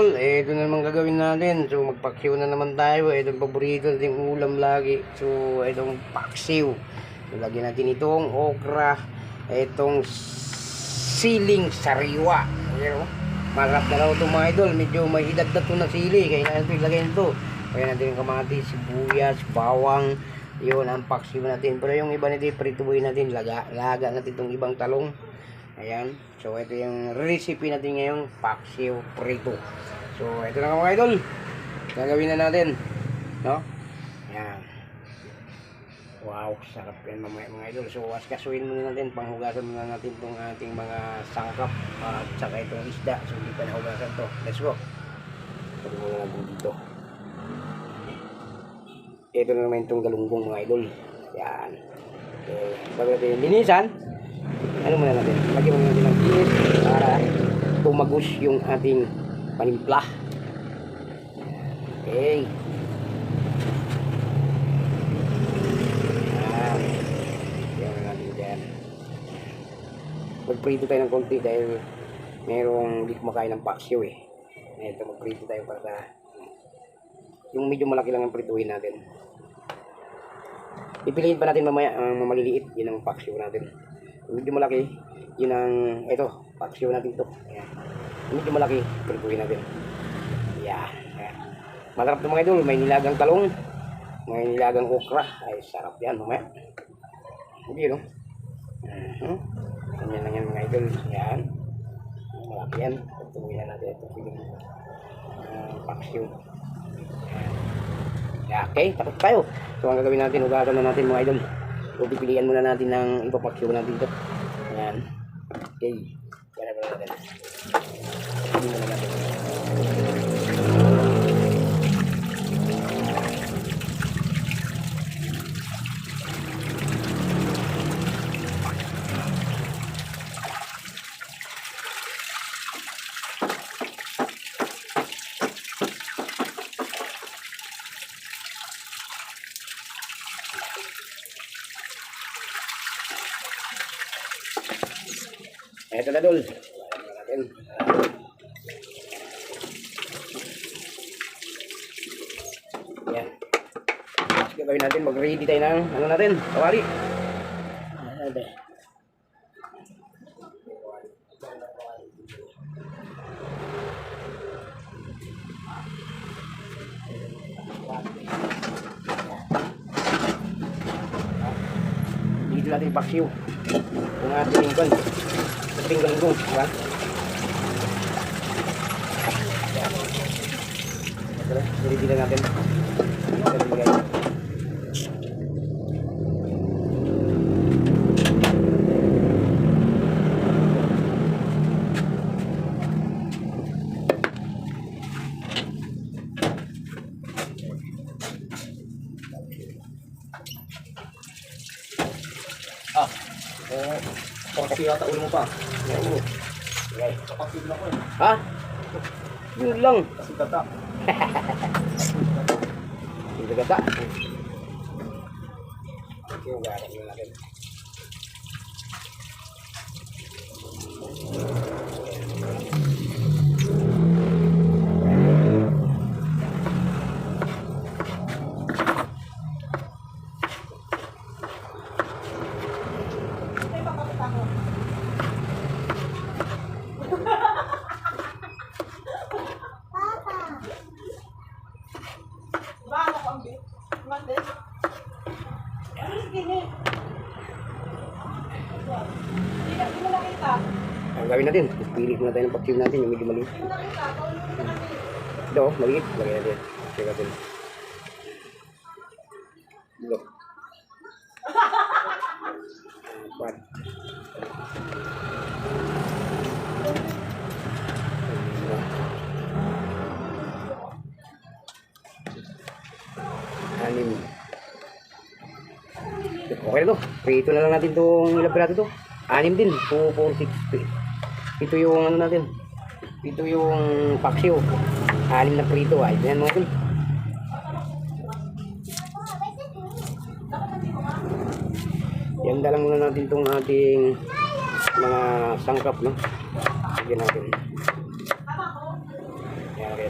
idol, ito na naman gagawin natin. So magpaksiw na naman tayo. Itong paborito nating ulam lagi. So itong paksiw. So lagyan natin itong okra, itong siling sariwa. Ayan o. Marap na lang itong mga idol. Medyo may edad na ito na sili. Kaya natin ito ilagay nito. Kaya natin yung kamatis, sibuyas, bawang. Yun ang paksiw natin. Pero yung iba nito pritubuhin natin. Laga natin itong ibang talong. Ayan. So ito yung recipe natin ngayong paksiw prito. So ito na mga idol. Gagawin na natin. No? Ayan. Wow, sarap yan mamaya mga idol. So askasuin muna natin. Panghugasan muna natin itong ating mga sangkap. At saka itong isda. So hindi pa nahugasan to. Let's go. Ito muna natin dito. Ito na naman itong galunggong mga idol. Ayan. So bago natin yung linisan. Ano muna natin? Lagyan muna natin ng kinis para tumagos yung ating panimpla. Okay. Lagyan natin dyan. Magprito tayo ng konti dahil mayroong hindi kumakain ng paksiw eh. Ito magprito tayo para sa yung medyo malaki lang ang prituhin natin. Pipiliin pa natin mamaya ang maliliit. Yun ang paksiw natin. Medyo malaki, yun ang, ito, paksiw natin ito. Ayan. Medyo malaki, prituhin natin. Ayan. Ayan. Masarap ito mga idol, may nilagang talong, may nilagang okra. Ay, sarap yan mamaya. Hindi no? Ganyan lang yan mga idol. Ayan. Malaki yan. Prituhin natin ito. Paksiw. Ayan. Okay, tapos tayo. So, ang gagawin natin, hugasan na natin mga idol. So, pipilian muna natin ng ipapaksiw natin ito. Ayan. Okay. Yan na natin. Hindi muna natin. Ito na dul. Yan. Gagawin natin, mag-ready tayo ng ano natin, kawali. Dito natin paksiw. Kung ating lingkon. Ating galunggong, diba? Ready na natin. Kasi yata ulo mo pa. Oo. Okay. Kapag na ko eh. Ha? Yun lang. Kasi gata. Hindi gata. Okay, hugasan muna natin. Ang gawin natin, pili muna tayo ng paksiw natin, yung medyo maliit. Ito, maliit. Lagyan natin. Check natin. Ito. Apat. Anim. Okay na to. Prito na lang natin itong ilang pirato ito. Anim din. 2, 4, 6. Ito yung ano natin. Ito yung paksiw. Anim na prito. Ay, yan mga ito. Yan dalang muna natin itong ating mga sangkap, no? Sige natin. Yan,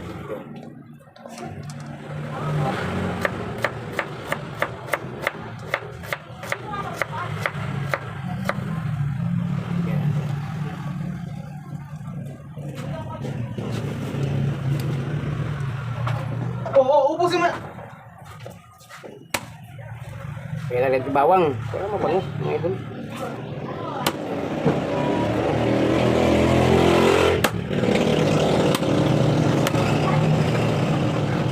Kaya lagyan ng bawang. Para mabango, mga idol.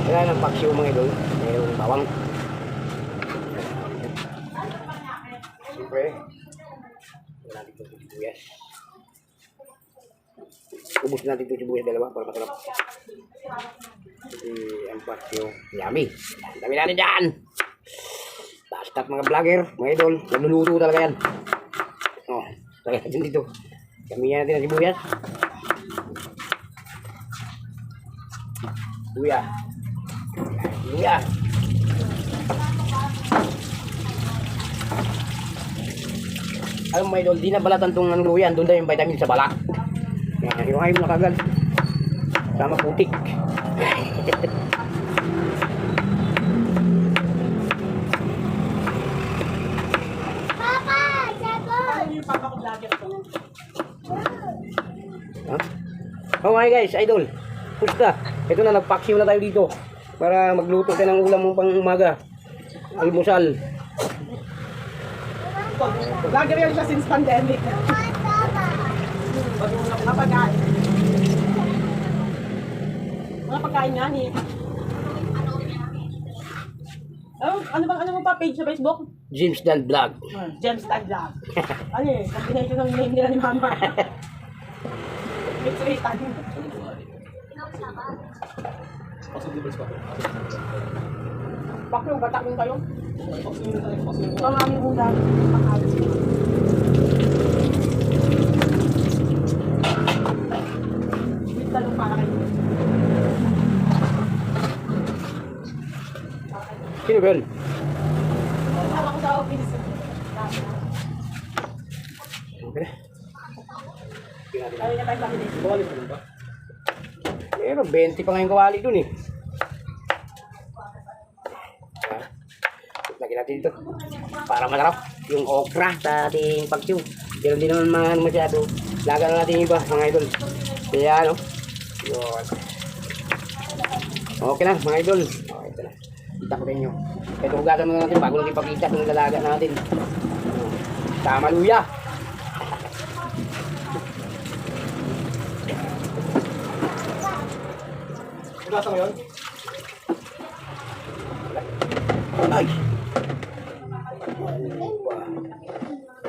Kaya ng paksiw mga idol. Mayroong bawang. Siyempre, wala natin itong sibuyas. Ubus natin itong sibuyas dalawa para masarap. Kasi ang paksiw, yummy. Dami natin dyan. Basta mga vlogger, mga idol, nagluluto talaga yan. Oh, lagyan natin dito. Gamihan natin ang sibuyas. Luya. Luya. Alam mo mga idol, di na balatan itong luya. Doon daw yung vitamin sa balak. Yung ayaw na kagad. Sama putik. Oh my guys, idol. Pusta. Ito na, nagpaksiw na tayo dito. Para magluto tayo ng ulam mo pang umaga. Almusal. Vlogger yan siya since pandemic. Mga pagkain. Mga pagkain nga ni. Oh, ano mo pa page sa Facebook? James Dan Vlog. James Tag Vlog. Ano eh, combination ng name nila ni Mama. Mix ritan. Bakit batak yung kayo? Ito ang aming ulam. With talong para kayo. Sino ba yun? Tama ko sa office. Okay. Ayaw niya tayo sabi dito. Pero 20 pa ngayong kawali dun eh. Lagyan natin dito. Para masarap yung okra sa ating paksiw. Pero hindi naman masyado. Laga na natin yung iba mga idol. Kaya ano. Yun. Okay na mga idol. Okay, ito na. Kita ko rin nyo. Ito hugasan muna natin bago natin ipakita kung nilalaga natin. Tama luya. Hugasan mo yun? Ay!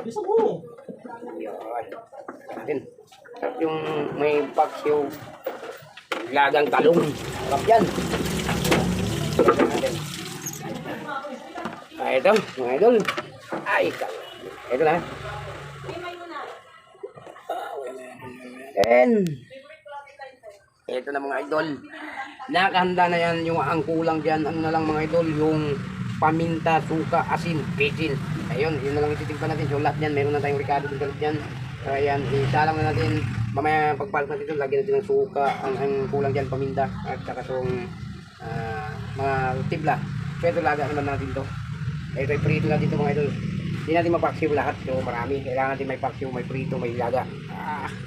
Bisa mo. Yan. Natin. Sarap yung may paksiw. Lagang talong. Sarap yan. Natin. Ito, mga idol. Ay, ito na. And ito na mga idol. Nakahanda na yan yung ang kulang dyan. Ano na lang mga idol, yung paminta, suka, asin, pisin. Ayun, yun na lang ititigpan natin. So lahat yan, meron na tayong ricado dito dyan. Ayan, isalang na natin. Mamaya pagpalit natin ito, lagyan natin ng suka, ang kulang dyan, paminta, at saka itong mga tibla. So ito laga naman natin ito. Ito ay prito natin ito mga idol. Hindi natin mapaksiw lahat. So marami. Kailangan natin may paksiw, may prito, may laga.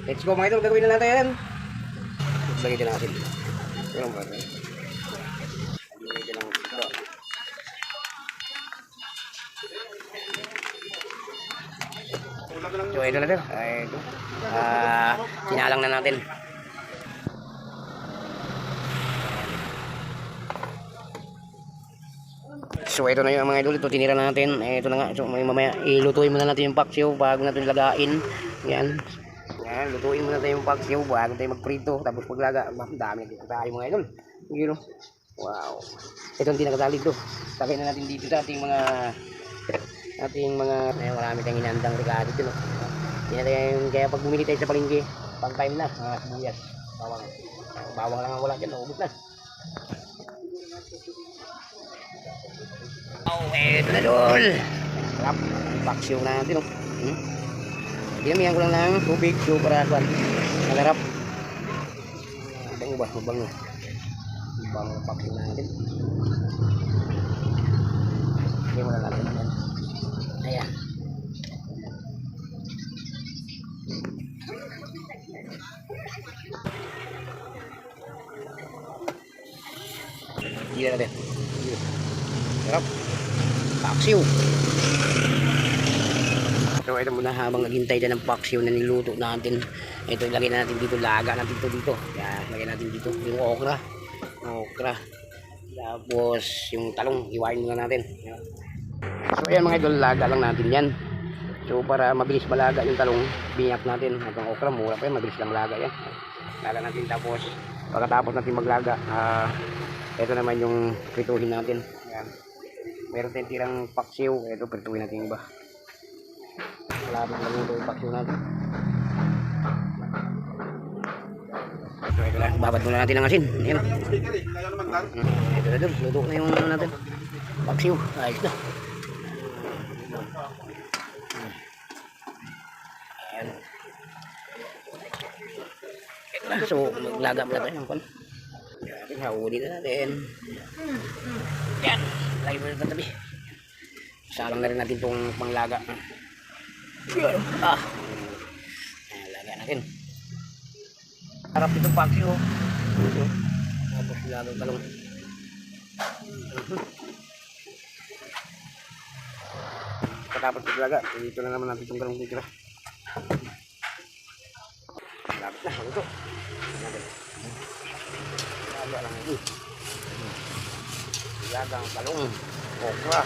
Let's go mga idol, gagawin na natin. Lagyan din natin. Pero mga idol. Lagyan din natin ito. So ito na ito. Ito. Sinalang na natin. So ito na yung mga idol, ito tinira na natin. Ito na nga, so mamaya ilutuin muna natin yung paksiw bago natin lagain. Yan. Yan, lutuin muna natin yung paksiw bago tayo magprito. Tapos paglaga, dami dito tayo mga idol. Yun, wow. Ito ang tinakatali ito. Sakay na natin dito sa ating mga marami tayong inandang regalo dito. No? Kaya pag bumili tayo sa palengke, pang time na, sibuyas, bawang. Bawang lang ang wala dyan, naubos na. Oh, eto na dol. Sarap. Paksiw natin, oh. Dinamihan ko lang ng tubig, so para kuan. Malarap. Mabango ba? Mabango. Mabango ang paksiw natin. Hindi mo na natin. Ayan. Hindi na natin. Sarap. Paksiw. So ito muna habang naghintay dyan ng paksiw na niluto natin. Ito ilagay na natin dito, laga natin ito dito. Yan, lagay natin dito yung okra. Okra. Tapos yung talong, iwain muna natin. Yan. So ayan mga idol, laga lang natin yan. So para mabilis malaga yung talong, binyak natin. At yung okra, mura pa yan, mabilis lang laga yan. Laga natin, tapos pagkatapos natin maglaga, ito naman yung prituhin natin. Yan. Meron tayong tirang paksiw, ito prituhin natin yung iba. Malapit na luto yung paksiw natin. Ito lang, babad muna natin ang asin. Ayan. Ito na dun, luto na yung ano natin. Paksiw, ayos na. Ayan. Ito na, so maglaga muna tayo ng pan. Ayan, hahuli na natin. Ayan, lagi mo na sa tabi. Salang na rin natin itong panglaga. Ayan, laga natin. Harap itong paksiw. Tapos lagang talong. Katapos itlaga, dito na naman natin itong galong titira. Lapit na, ito. Laga lang ito. Lagang talong. Okra.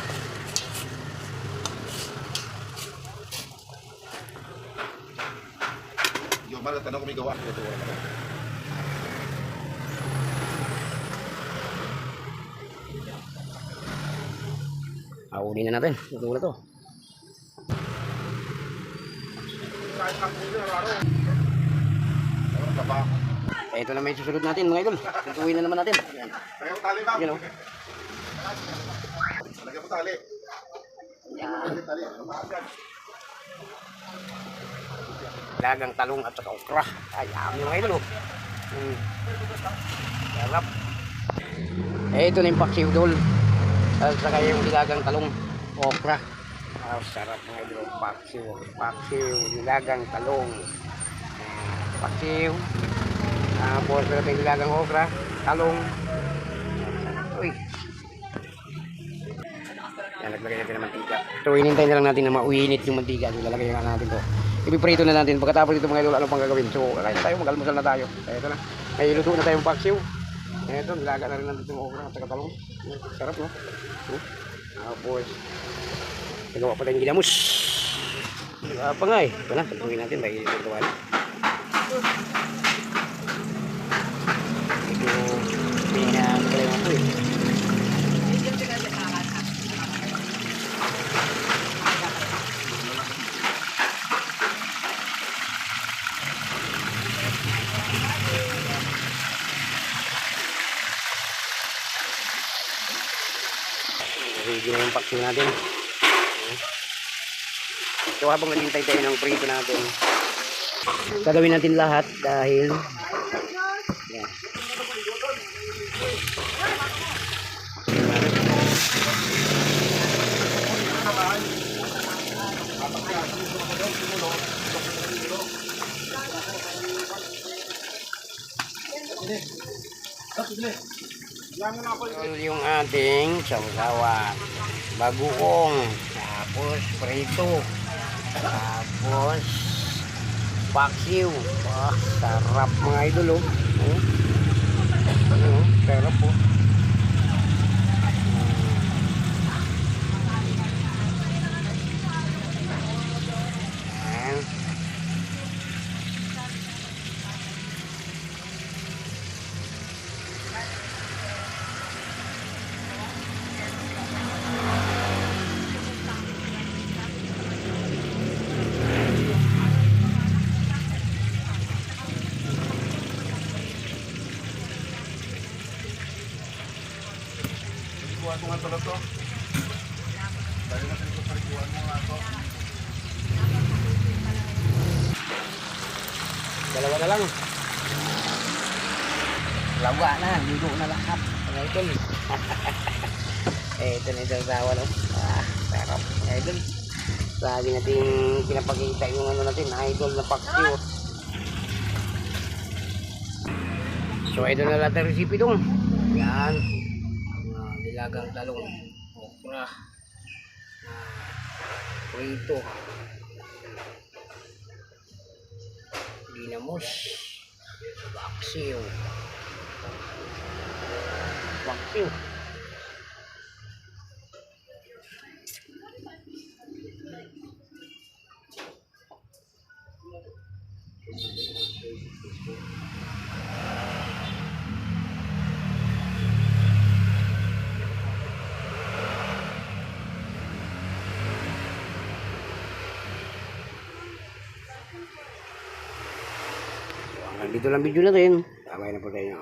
Yo, malah tanong kung may gawa. Ito, wala ka. Hahuli na natin. Ito na to. Ito na may susunod natin mga idol. Tutuwin na naman natin. Ayan. Lagyan mo tali, ma'am. Yan o. Lagyan mo tali. Tali. Lagang talong at saka okra. Ay, yummy mga idol o. Sarap. Ito na yung paksiw dol. At saka yung nilagang talong, okra. Sarap mga idol. Paksiw, nilagang talong. Paksiw. Tapos meron tayong nilagang okra, talong. Uy. Yan, naglagay natin ng mantika. So, inintay na lang natin na mauinit yung mantika. So, lalagay na natin to. Ipiprito na natin. Pagkatapos ito mga idol, ano pang gagawin? So, kakain na tayo, mag-almusal na tayo. Ito na. May iluto na tayong paksiw. Ito, nilaga na rin natin yung okra at saka talong. Sarap, no? Tapos, nagawa pa tayong ginamos. Pa nga eh. Ito na, pagpungin natin. May iluto ito. Ito, pinagkalay mo po eh. Ready na yung paksiw natin. So habang naghintay tayo ng prito natin, gagawin natin lahat dahil yan. Yung ating sawsawan, bagoong, tapos prito, tapos paksiw. Sarap mga idol oh. Sarap po. Kuha ko nga pala to. Dali na sa parikuhan mo nga to. Dalawa na lang. Lawa na, luto na lahat. Idol. Ito na yung sasawa no. Sarap. Idol. Lagi natin pinapakita yung ano natin, idol na paksiw. So idol na lahat ang recipe dong. Yan. Nilagang talong, okra, prito. Ginamos. Paksiw. Paksiw. Hanggang dito lang video natin. Babay na po tayo.